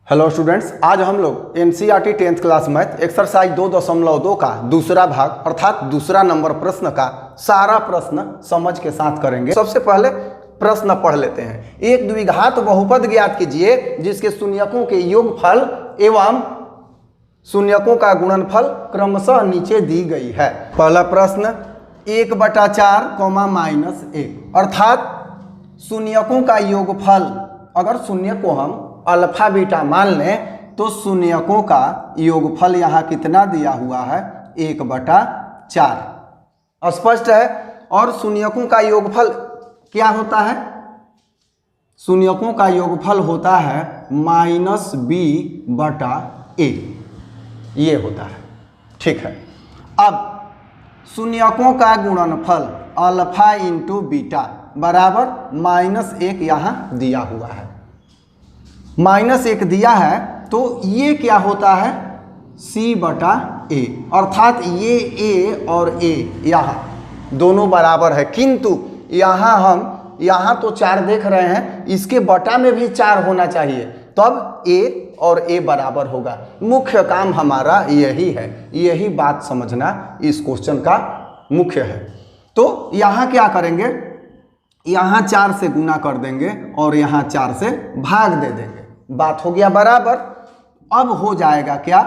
Hello students, आज हम लोग NCERT 10th class math exercise 2.2 का दूसरा भाग अर्थात दूसरा नंबर प्रश्न का सारा प्रश्न समझ के साथ करेंगे। सबसे पहले प्रश्न पढ़ लेते हैं। एक द्विघात बहुपद ज्ञात कीजिए जिसके शून्यकों के योगफल एवं शून्यकों का गुणनफल क्रमशः नीचे दी गई है। पहला प्रश्न 1/4 -1 अर्थात शून्यकों का योगफल, अगर शून्य को हम अल्फा बीटा मान लें तो शून्यकों का योगफल यहाँ कितना दिया हुआ है 1/4। स्पष्ट है। और शून्यकों का योगफल क्या होता है? शून्यकों का योगफल होता है -b/a, ये होता है। ठीक है। अब शून्यकों का गुणनफल अल्फा इंटू बीटा बराबर -1 यहाँ दिया हुआ है। -1 दिया है तो ये क्या होता है c/a, अर्थात ये a और a यहाँ दोनों बराबर है। किंतु यहाँ तो 4 देख रहे हैं, इसके बटा में भी 4 होना चाहिए, तब a और a बराबर होगा। मुख्य काम हमारा यही है, यही बात समझना इस क्वेश्चन का मुख्य है। तो यहाँ क्या करेंगे, यहाँ 4 से गुना कर देंगे और यहाँ 4 से भाग दे देंगे, बात हो गया बराबर। अब हो जाएगा क्या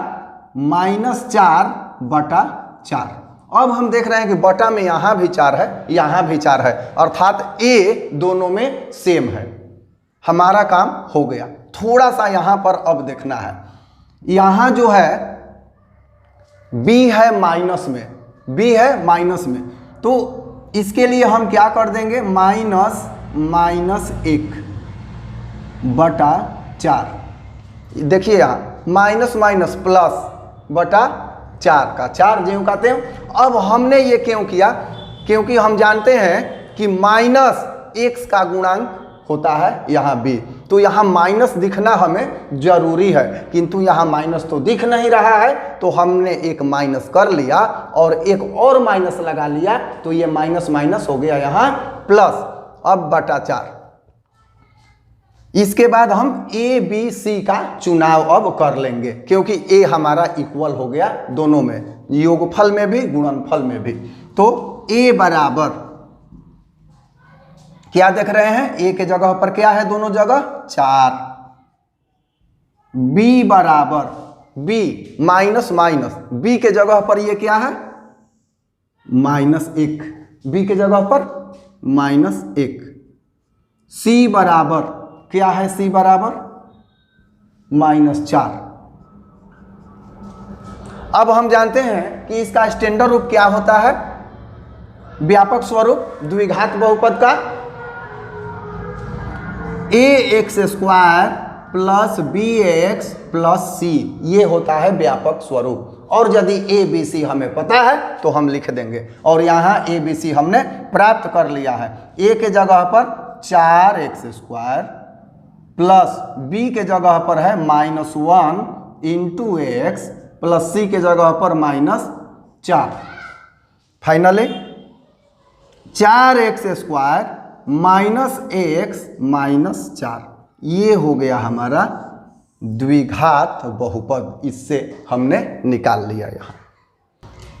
-4/4। अब हम देख रहे हैं कि बटा में यहाँ भी 4 है, यहाँ भी 4 है, अर्थात a दोनों में सेम है। हमारा काम हो गया। थोड़ा सा यहाँ पर अब देखना है, यहाँ जो है b है माइनस में, b है माइनस में, तो इसके लिए हम क्या कर देंगे -1/4। देखिए यहाँ माइनस माइनस प्लस बटा 4 का 4 ज्यों कहते हैं। अब हमने ये क्यों किया, क्योंकि हम जानते हैं कि -x का गुणांक होता है यहाँ b, तो यहाँ माइनस दिखना हमें जरूरी है, किंतु यहाँ माइनस तो दिख नहीं रहा है, तो हमने एक माइनस कर लिया और एक और माइनस लगा लिया, तो ये माइनस माइनस हो गया यहाँ प्लस। अब बटा 4। इसके बाद हम a b c का चुनाव अब कर लेंगे, क्योंकि a हमारा इक्वल हो गया दोनों में, योगफल में भी गुणनफल में भी। तो a बराबर क्या देख रहे हैं, a के जगह पर क्या है दोनों जगह 4, b बराबर b माइनस माइनस b के जगह पर ये क्या है -1, b के जगह पर -1, c बराबर क्या है, c बराबर -4। अब हम जानते हैं कि इसका स्टैंडर्ड रूप क्या होता है, व्यापक स्वरूप द्विघात बहुपद का ax² + bx + c, ये होता है व्यापक स्वरूप। और यदि a b c हमें पता है तो हम लिख देंगे, और यहाँ a b c हमने प्राप्त कर लिया है। a के जगह पर 4x² प्लस b के जगह पर है -1 × x प्लस c के जगह पर -4। फाइनली 4x² -ax -4, ये हो गया हमारा द्विघात बहुपद। इससे हमने निकाल लिया यहाँ।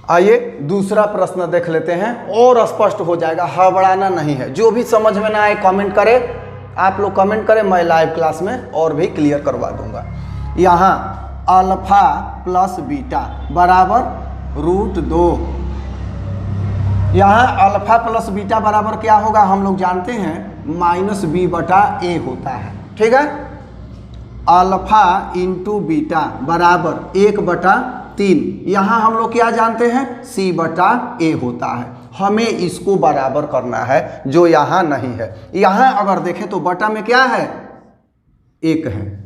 आइए दूसरा प्रश्न देख लेते हैं, और स्पष्ट हो जाएगा, हड़बड़ाना नहीं है। जो भी समझ में ना आए कमेंट करें, आप लोग कमेंट करें, मैं लाइव क्लास में और भी क्लियर करवा दूंगा। यहाँ अल्फा प्लस बीटा बराबर √2। यहाँ अल्फा प्लस बीटा बराबर क्या होगा, हम लोग जानते हैं -b/a होता है। ठीक है। अल्फा इंटू बीटा बराबर 1/3। यहाँ हम लोग क्या जानते हैं c/a होता है। हमें इसको बराबर करना है, जो यहाँ नहीं है। यहाँ अगर देखें तो बटा में क्या है 1 है,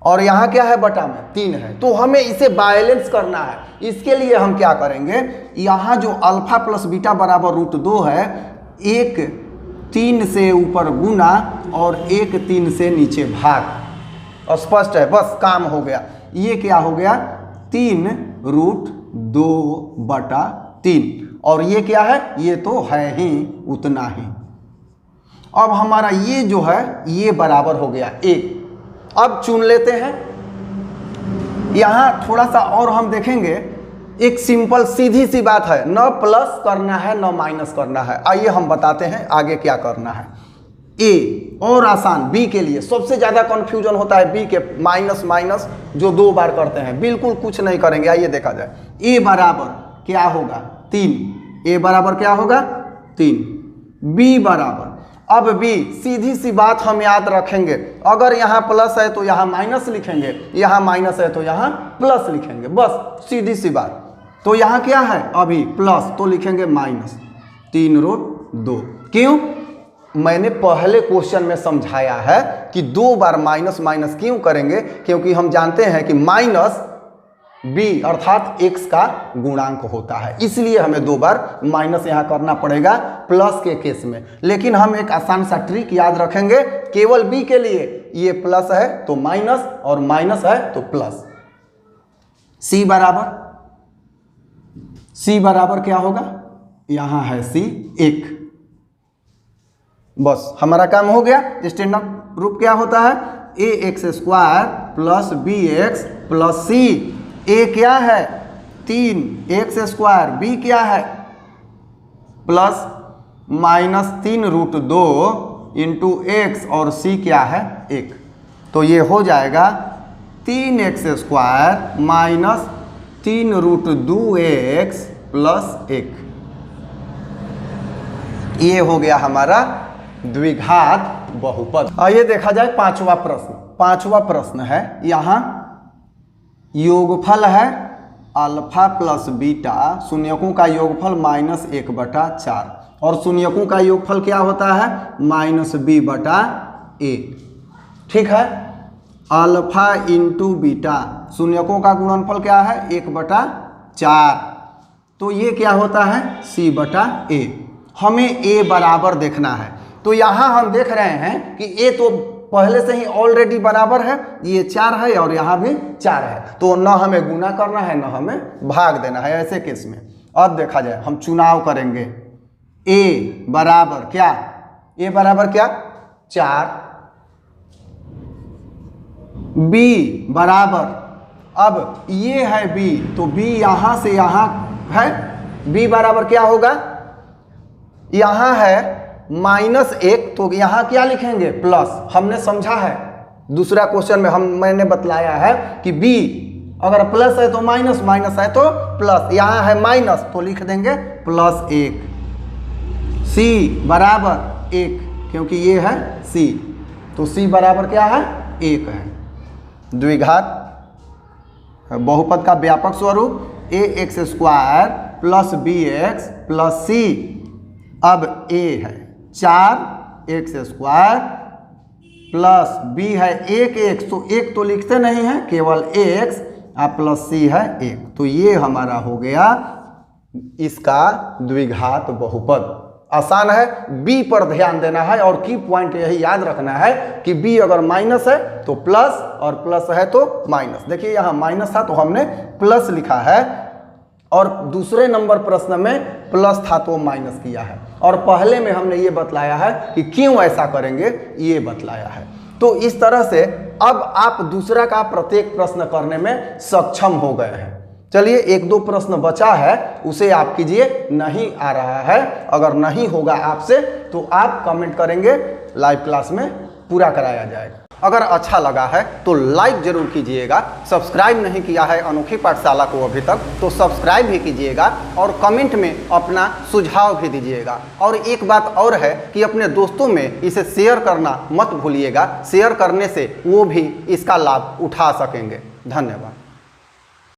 और यहाँ क्या है बटा में 3 है, तो हमें इसे बैलेंस करना है। इसके लिए हम क्या करेंगे, यहाँ जो अल्फा प्लस बीटा बराबर √2 है, 1 3 से ऊपर गुना और 1 3 से नीचे भाग। स्पष्ट है, बस काम हो गया। ये क्या हो गया 3√2/3, और ये क्या है, ये तो है ही उतना ही। अब हमारा ये जो है ये बराबर हो गया 1, अब चुन लेते हैं। यहाँ थोड़ा सा और हम देखेंगे, एक सिंपल सीधी सी बात है, न प्लस करना है न माइनस करना है। आइए हम बताते हैं आगे क्या करना है। ए और आसान, बी के लिए सबसे ज़्यादा कन्फ्यूजन होता है बी के, माइनस माइनस जो 2 बार करते हैं, बिल्कुल कुछ नहीं करेंगे। आइए देखा जाए, ए बराबर क्या होगा 3, ए बराबर क्या होगा 3, बी बराबर, अब बी सीधी सी बात हम याद रखेंगे, अगर यहाँ प्लस है तो यहाँ माइनस लिखेंगे, यहाँ माइनस है तो यहाँ प्लस लिखेंगे, बस सीधी सी बात। तो यहाँ क्या है अभी प्लस, तो लिखेंगे माइनस 3√2। क्यों? मैंने पहले क्वेश्चन में समझाया है कि 2 बार माइनस माइनस क्यों करेंगे, क्योंकि हम जानते हैं कि माइनस b अर्थात x का गुणांक होता है, इसलिए हमें 2 बार माइनस यहाँ करना पड़ेगा प्लस के केस में। लेकिन हम एक आसान सा ट्रिक याद रखेंगे, केवल b के लिए, ये प्लस है तो माइनस और माइनस है तो प्लस। c बराबर क्या होगा, यहाँ है c 1, बस हमारा काम हो गया। स्टैंडर्ड रूप क्या होता है, ax² plus bx plus c। a क्या है 3, x², b क्या है प्लस माइनस 3√2 इंटू x और c क्या है 1। तो ये हो जाएगा 3x² माइनस 3√2x प्लस 1। ये हो गया हमारा द्विघात बहुपद। आइए देखा जाए पांचवा प्रश्न। पांचवा प्रश्न है, यहाँ योगफल है अल्फा प्लस बीटा, शून्यकों का योगफल -1/4 और शून्यकों का योगफल क्या होता है -b/a। ठीक है, अल्फा इंटू बीटा, शून्यकों का गुणनफल क्या है 1/4, तो ये क्या होता है c/a। हमें a बराबर देखना है, तो यहाँ हम देख रहे हैं कि a तो पहले से ही ऑलरेडी बराबर है, ये 4 है और यहाँ भी 4 है, तो न हमें गुना करना है न हमें भाग देना है ऐसे केस में। अब देखा जाए, हम चुनाव करेंगे, a बराबर क्या, a बराबर क्या 4, b बराबर, अब ये है b तो b यहाँ से यहाँ है, b बराबर क्या होगा, यहाँ है -1 तो यहाँ क्या लिखेंगे प्लस। हमने समझा है दूसरा क्वेश्चन में, मैंने बतलाया है कि b अगर प्लस है तो माइनस, माइनस है तो प्लस, यहाँ है माइनस तो लिख देंगे +1। c बराबर 1, क्योंकि ये है c, तो c बराबर क्या है 1 है। द्विघात बहुपद का व्यापक स्वरूप ax² plus bx plus c। अब a है 4x² प्लस b है 1x, तो 1 तो लिखते नहीं हैं, केवल x और प्लस c है 1, तो ये हमारा हो गया इसका द्विघात बहुपद। आसान है, b पर ध्यान देना है और की पॉइंट यही याद रखना है कि b अगर माइनस है तो प्लस और प्लस है तो माइनस। देखिए यहाँ माइनस था तो हमने प्लस लिखा है और दूसरे नंबर प्रश्न में प्लस था तो माइनस किया है, और पहले में हमने ये बतलाया है कि क्यों ऐसा करेंगे, ये बतलाया है। तो इस तरह से अब आप दूसरा का प्रत्येक प्रश्न करने में सक्षम हो गए हैं। चलिए 1-2 प्रश्न बचा है, उसे आप कीजिए, नहीं आ रहा है, अगर नहीं होगा आपसे तो आप कमेंट करेंगे, लाइव क्लास में पूरा कराया जाएगा। अगर अच्छा लगा है तो लाइक जरूर कीजिएगा, सब्सक्राइब नहीं किया है अनोखी पाठशाला को अभी तक तो सब्सक्राइब भी कीजिएगा और कमेंट में अपना सुझाव भी दीजिएगा। और एक बात और है कि अपने दोस्तों में इसे शेयर करना मत भूलिएगा, शेयर करने से वो भी इसका लाभ उठा सकेंगे। धन्यवाद।